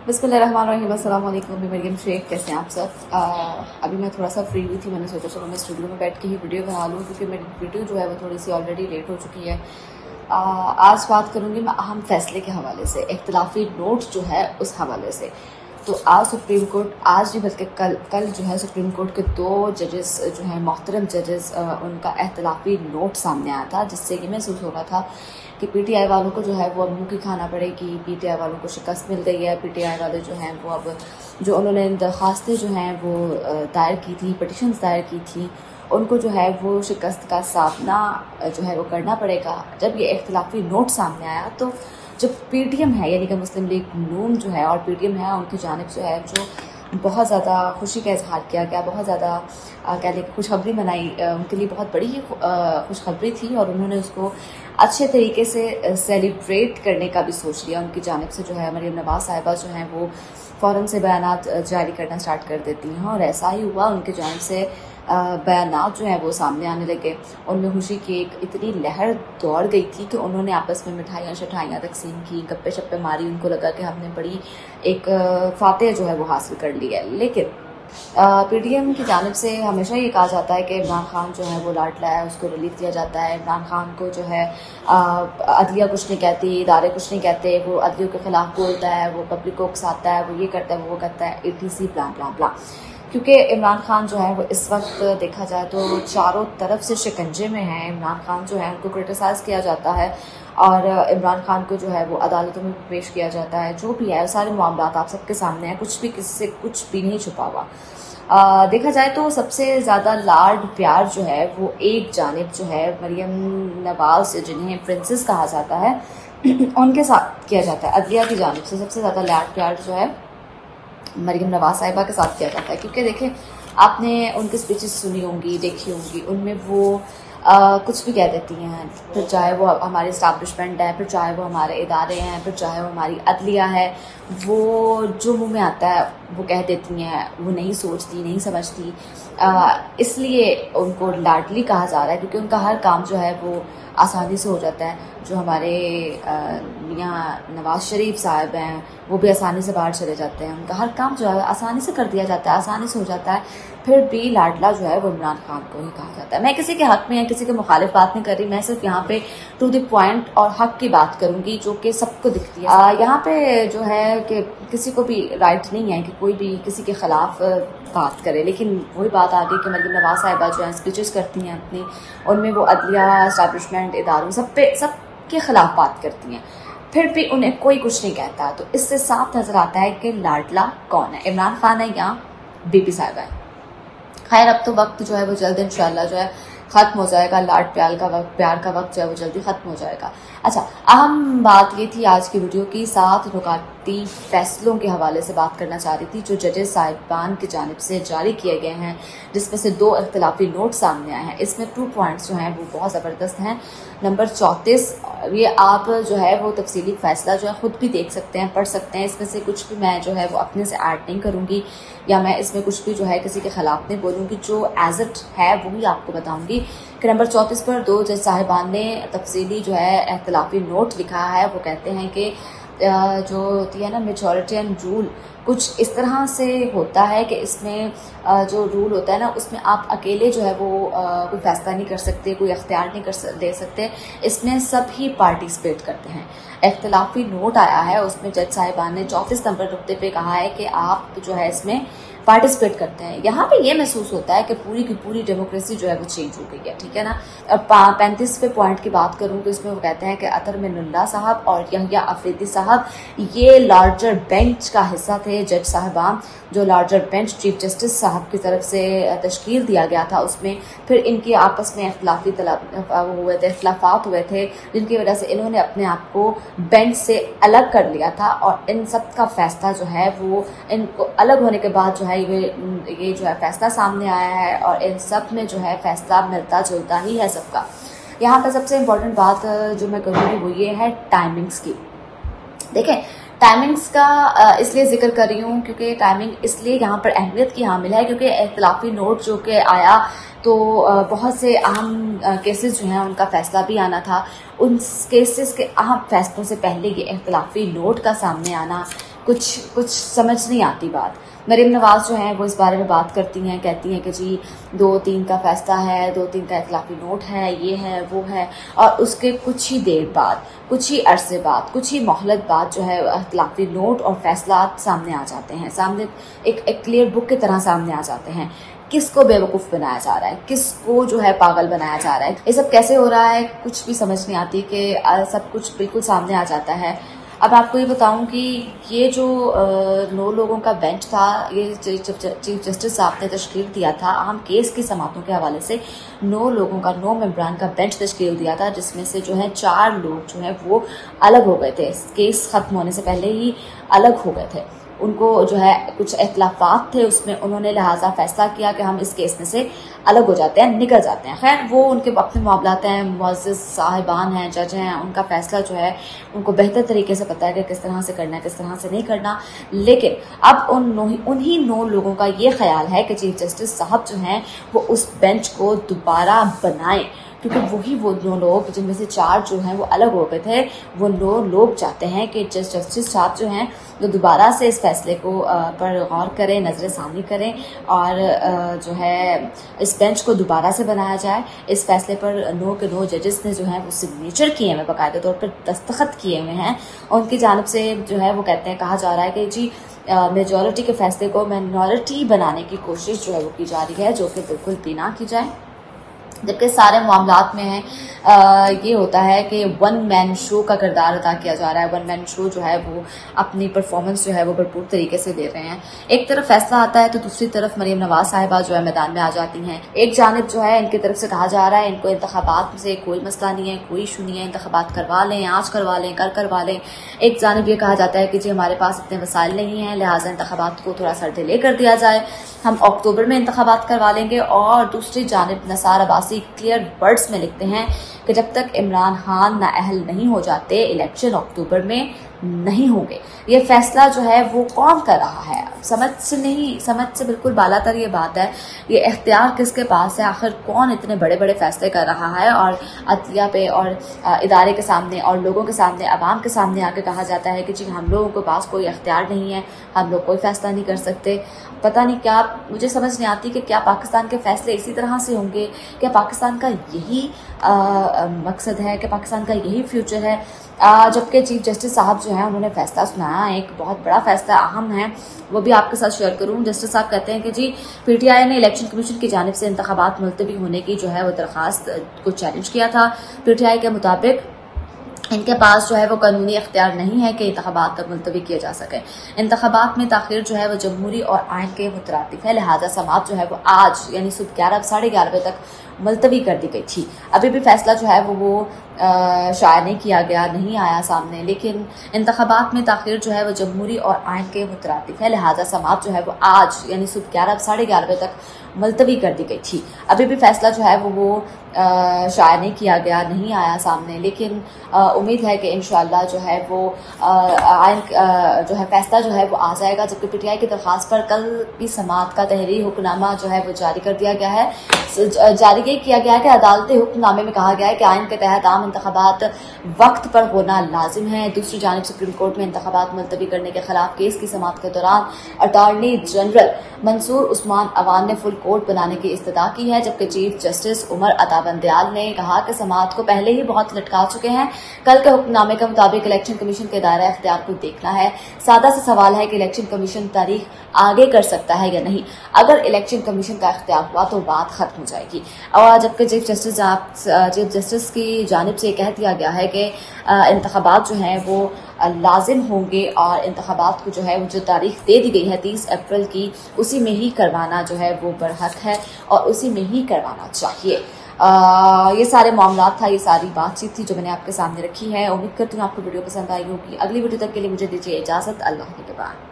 बिस्मिल्लाहिर्रहमानिर्रहीम। अस्सलाम वालेकुम। मैं मरियम शेख, कैसे हैं आप सब। अभी मैं थोड़ा सा फ्री हुई थी, मैंने सोचा चलो मैं स्टूडियो में बैठ के ही वीडियो बना लूँ क्योंकि मेरी वीडियो जो है वो थोड़ी सी ऑलरेडी लेट हो चुकी है। आज बात करूँगी मैं अहम फैसले के हवाले से, इख्तिलाफी नोट जो है उस हवाले से। तो आज सुप्रीम कोर्ट, आज नहीं बल्कि कल जो है सुप्रीम कोर्ट के 2 जजेस जो हैं, मोहतरम जजेस, उनका इख्तिलाफी नोट सामने आया था जिससे ये महसूस हो रहा था कि पीटीआई वालों को जो है वो अब मुँह की खाना पड़ेगी। पीटीआई वालों को शिकस्त मिल गई है। पीटीआई वाले जो हैं वो अब जो उन्होंने दरख्वास्तें जो हैं वो दायर की थी, पटिशन्स दायर की थी, उनको जो है वो शिकस्त का सामना जो है वो करना पड़ेगा। जब ये इख्तिलाफी नोट सामने आया तो जो पीटीएम है यानी कि मुस्लिम लीग नून जो है और पीटीएम है, उनकी जानिब से है जो बहुत ज़्यादा खुशी का इजहार किया गया, बहुत ज़्यादा कह लें खुशखबरी मनाई, उनके लिए बहुत बड़ी ही खुशखबरी थी और उन्होंने उसको अच्छे तरीके से सेलिब्रेट करने का भी सोच लिया। उनकी जानिब से जो है मरीम नवाज साहिबा जो हैं वो फ़ौरन से बयानात जारी करना स्टार्ट कर देती हैं और ऐसा ही हुआ। उनकी जानिब से बयानात जो हैं वो सामने आने लगे। उनमें खुशी की एक इतनी लहर दौड़ गई थी कि उन्होंने आपस में मिठाइयाँ शिठाइयाँ तकसीम की, गप्पे शप्पे मारी। उनको लगा कि हमने बड़ी एक फातेह जो है वो हासिल कर ली है। लेकिन पीटीएम की जानिब से हमेशा ये कहा जाता है कि इमरान खान जो है वो लाडला है, उसको रिलीफ दिया जाता है। इमरान खान को जो है अदलिया कुछ नहीं कहती, इदारे कुछ नहीं कहते, वो अदलियों के खिलाफ बोलता है, वो पब्लिक को उकसाता है, वो ये करता है, वो करता है, ETC प्लान प्लान प्लान। क्योंकि इमरान खान जो है वो इस वक्त देखा जाए तो चारों तरफ से शिकंजे में है। इमरान खान जो है उनको क्रिटिसाइज़ किया जाता है और इमरान खान को जो है वो अदालतों में पेश किया जाता है। जो भी है सारे मामलात आप सबके सामने हैं, कुछ भी किसी से कुछ भी नहीं छुपा हुआ। देखा जाए तो सबसे ज़्यादा लाड प्यार जो है वो एक जानिब जो है मरियम नवाज, जिन्हें प्रिंसेस कहा जाता है, उनके साथ किया जाता है। अदलिया की जानिब से सबसे ज़्यादा लाड प्यार जो है मरियम नवाज साहिबा के साथ किया जाता है। क्योंकि देखें, आपने उनकी स्पीचेस सुनी होंगी, देखी होंगी, उनमें वो कुछ भी कह देती हैं। फिर चाहे वो हमारे इस्टेब्लिशमेंट है, फिर चाहे वो हमारे इदारे हैं, फिर चाहे वो हमारी अदलिया है, वो जो मुंह में आता है वो कह देती हैं। वो नहीं सोचती, नहीं समझती। इसलिए उनको लाडली कहा जा रहा है क्योंकि उनका हर काम जो है वो आसानी से हो जाता है। जो हमारे मियाँ नवाज शरीफ साहब हैं वो भी आसानी से बाहर चले जाते हैं, उनका हर काम जो है आसानी से कर दिया जाता है, आसानी से हो जाता है। फिर भी लाडला जो है वो इमरान खान को ही कहा जाता है। मैं किसी के हक में या किसी के मुखालिफ बात नहीं कर रही, मैं सिर्फ यहाँ पे टू द पॉइंट और हक की बात करूँगी जो कि सबको दिखती है। यहाँ पे जो है कि किसी को भी राइट नहीं है कि कोई भी किसी के खिलाफ बात करे, लेकिन वही बात आ गई कि मरियम नवाज साहिबा जो है स्पीचेस करती हैं अपनी, उनमें वो अदलिया, एस्टैब्लिशमेंट, इदारों सब के खिलाफ बात करती हैं, फिर भी उन्हें कोई कुछ नहीं कहता। तो इससे साफ नजर आता है कि लाडला कौन है, इमरान खान है या बीबी साहिबा है। खैर, अब तो वक्त जो है वो जल्द इंशाल्लाह जो है ख़त्म हो जाएगा। लाड प्यार का वक्त जो है वो जल्दी ख़त्म हो जाएगा। अच्छा, अहम बात ये थी आज की वीडियो की, 7 नुकाती फैसलों के हवाले से बात करना चाह रही थी जो जजेस साहिबान की जानिब से जारी किए गए हैं, जिसमें से 2 इख्तिलाफी नोट सामने आए हैं। इसमें 2 पॉइंट्स जो हैं वो बहुत ज़बरदस्त हैं। नंबर 34, ये आप जो है वो तफसीली फैसला जो है ख़ुद भी देख सकते हैं, पढ़ सकते हैं। इसमें से कुछ भी मैं जो है वो अपने से ऐड नहीं करूँगी या मैं इसमें कुछ भी जो है किसी के खिलाफ नहीं बोलूँगी, जो एज इट है वही आपको बताऊँगी। कि नंबर 34 पर 2 जज साहिबान ने तफसीली जो है इख्तिलाफी नोट लिखा है। वो कहते हैं कि जो होती है ना मेजॉरिटी एंड रूल, कुछ इस तरह से होता है कि इसमें जो रूल होता है ना उसमें आप अकेले जो है वो कोई फैसला नहीं कर सकते, कोई अख्तियार नहीं दे सकते। इसमें सब ही पार्टिसिपेट करते हैं। इख्तिलाफी नोट आया है, उसमें जज साहिबान ने 34 नंबर नुक्ते पे कहा है कि आप जो है इसमें पार्टिसिपेट करते हैं। यहाँ पे ये महसूस होता है कि पूरी की पूरी डेमोक्रेसी जो है वो चेंज हो गई है, ठीक है ना। अब 35वें पॉइंट की बात करूँ तो इसमें वो कहते हैं कि अतर मिनुल्लाह साहब और यहया अफरीदी साहब ये लार्जर बेंच का हिस्सा थे। जज साहबान जो लार्जर बेंच चीफ जस्टिस साहब की तरफ से तश्कील दिया गया था, उसमें फिर इनके आपस में इख्तिलाफात हुए थे, जिनकी वजह से इन्होंने अपने आप को बेंच से अलग कर लिया था और इन सब का फैसला जो है वो इनको अलग होने के बाद जो है ये जो है फैसला सामने आया है और इन सब में जो है फैसला मिलता जुलता ही है सबका। यहाँ पर सबसे इम्पोर्टेंट बात जो मैं करूँगी वो ये है टाइमिंग्स की। देखें, टाइमिंग्स का इसलिए जिक्र कर रही हूँ क्योंकि टाइमिंग इसलिए यहाँ पर अहमियत की हामिल है क्योंकि इख्तिलाफी नोट जो कि आया तो बहुत से अहम केसेस जो हैं उनका फैसला भी आना था। उन केसेस के अहम फैसलों से पहले ये इख्तिलाफी नोट का सामने आना कुछ कुछ समझ नहीं आती बात। मरीम नवाज जो हैं वो इस बारे में बात करती हैं, कहती हैं कि जी 2-3 का फैसला है, 2-3 का इख्तिलाफी नोट है, ये है वो है, और उसके कुछ ही देर बाद, कुछ ही अरसे बाद, कुछ ही मोहलत बाद जो है इख्तिलाफी नोट और फैसला सामने आ जाते हैं, सामने एक क्लियर बुक की तरह सामने आ जाते हैं। किसको बेवकूफ़ बनाया जा रहा है, किसको जो है पागल बनाया जा रहा है, ये सब कैसे हो रहा है कुछ भी समझ नहीं आती कि सब कुछ बिल्कुल सामने आ जाता है। अब आपको ये बताऊं कि ये जो 9 लोगों का बेंच था, ये चीफ जस्टिस साहब ने तश्कील दिया था अहम केस की समातों के हवाले से। 9 लोगों का 9 मेंबरान का बेंच तश्कील दिया था, जिसमें से जो है 4 लोग जो है वो अलग हो गए थे, केस खत्म होने से पहले ही अलग हो गए थे। उनको जो है कुछ इख्तिलाफात थे उसमें, उन्होंने लिहाजा फैसला किया कि हम इस केस में से अलग हो जाते हैं, निकल जाते हैं। खैर वो उनके अपने मामलात हैं, मुअज़्ज़िज़ साहिबान हैं, जज हैं, उनका फैसला जो है उनको बेहतर तरीके से पता है कि किस तरह से करना है, किस तरह से नहीं करना। लेकिन अब उन्हीं 9 लोगों का ये ख्याल है कि चीफ जस्टिस साहब जो हैं वो उस बेंच को दोबारा बनाएं, क्योंकि वही वो 9 लोग जिनमें से 4 जो हैं वो अलग हो गए थे, वो 9 लोग चाहते हैं कि जस्टिस साहब जो हैं वो दोबारा से इस फैसले को पर गौर करें, नजर सामने करें, और जो है इस बेंच को दोबारा से बनाया जाए। इस फैसले पर 9 के 9 जजेस ने जो है वो सिग्नेचर किए हुए, बाकायदा तौर पर दस्तखत किए हुए हैं। उनकी जानिब से जो है वो कहते हैं, कहा जा रहा है कि जी मेजॉरिटी के फैसले को माइनॉरिटी बनाने की कोशिश जो है वो की जा रही है, जो कि बिल्कुल भी ना की जाए। जबकि सारे मामलात में है ये होता है कि वन मैन शो का किरदार अदा किया जा रहा है। वन मैन शो जो है वो अपनी परफॉर्मेंस जो है वो भरपूर तरीके से दे रहे हैं। एक तरफ फैसला आता है तो दूसरी तरफ मरीम नवाज साहिबा जो है मैदान में आ जाती हैं। एक जानिब जो है इनकी तरफ से कहा जा रहा है इनको इंतखाबात से कोई मसला नहीं है, कोई इशू नहीं है, इंतखाबात करवा लें, आज करवा लें, करवा लें। एक जानिब ये कहा जाता है कि जी हमारे पास इतने वसाइल नहीं हैं, लिहाजा इंतखाबात को थोड़ा सा डिले कर दिया जाए, हम अक्टूबर में इंतखाबात करवा लेंगे। और दूसरी जानिब नसार अब्बासी क्लियर वर्ड्स में लिखते हैं कि जब तक इमरान खान नाअहल नहीं हो जाते इलेक्शन अक्टूबर में नहीं होंगे। ये फैसला जो है वो कौन कर रहा है, समझ से बिल्कुल बालातर ये बात है। ये इख्तियार किसके पास है, आखिर कौन इतने बड़े बड़े फैसले कर रहा है और अदलिया पे और इदारे के सामने और लोगों के सामने, अवाम के सामने आके कहा जाता है कि जी हम लोगों के पास कोई इख्तियार नहीं है, हम लोग कोई फैसला नहीं कर सकते। पता नहीं क्या, मुझे समझ नहीं आती कि क्या पाकिस्तान के फैसले इसी तरह से होंगे, क्या पाकिस्तान का यही मकसद है, कि पाकिस्तान का यही फ्यूचर है। जबकि चीफ जस्टिस साहब जो हैं उन्होंने फैसला सुनाया, एक बहुत बड़ा फैसला अहम है, वो भी आपके साथ शेयर करूं। जस्टिस साहब कहते हैं कि जी पीटीआई ने इलेक्शन कमीशन की जानिब से इंतखाबात मुलतवी होने की जो है वो दरख्वास्त को चैलेंज किया था। पीटीआई के मुताबिक इनके पास जो है वो कानूनी इख्तियार नहीं है कि इंतखाबात का मुलतवी किया जा सके। इंतखाबात में ताखिर जो है वो जमहूरी और आइन के मुतरादिफ है, लिहाजा समात जो है वो आज यानी सुबह 11 साढ़े 11 बजे तक मुलतवी कर दी गई थी। अभी भी फैसला जो है वो शाया नहीं किया गया, नहीं आया सामने, लेकिन इंतखाबात में ताखिर जो है वो जमहूरी और आइन के मुतरादिफ है, लिहाजा समात जो है वो आज यानी सुबह 11 साढ़े 11 बजे तक मुलतवी कर दी गई थी। अभी भी फैसला जो है वो शाया नहीं किया गया, नहीं आया सामने, लेकिन उम्मीद है कि इंशाअल्लाह जो है वो आइन जो है फैसला जो है वो आ जाएगा। जबकि पीटीआई की दरख्वास्त पर कल की समात का तहरीरी हुक्मनामा जो है वो जारी कर दिया गया है। जारी किया गया है कि अदालती हुक्मनामे में कहा गया है कि आइन के तहत आम इंतखाबात वक्त पर होना लाजिम है। दूसरी जानिब सुप्रीम कोर्ट में इंतखाबात मुलतवी करने के खिलाफ केस की समात के दौरान अटॉर्नी जनरल मंसूर उस्मान अवान ने फुल कोर्ट बनाने की इस्तदा की है। जबकि चीफ जस्टिस उमर अता बंदयाल ने कहा कि समात को पहले ही बहुत लटका चुके हैं। कल के हुक्मनामे के मुताबिक इलेक्शन कमीशन के दायरा इख्तियार को देखना है। सादा सा सवाल है कि इलेक्शन कमीशन तारीख आगे कर सकता है या नहीं। अगर इलेक्शन कमीशन का इख्तियार हुआ तो बात खत्म हो जाएगी। और जबकि चीफ जस्टिस की जानिब से कह दिया गया है कि इंतखाबात जो हैं वो लाजिम होंगे और इंतखाबात को जो है वो जो तारीख दे दी गई है 30 अप्रैल की, उसी में ही करवाना जो है वो बरहक है और उसी में ही करवाना चाहिए। ये सारे मामलात था, ये सारी बातचीत थी जो मैंने आपके सामने रखी है। उम्मीद करती हूँ आपको वीडियो पसंद आई होगी। अगली वीडियो तक के लिए मुझे दीजिए इजाजत। अल्लाह के बाद।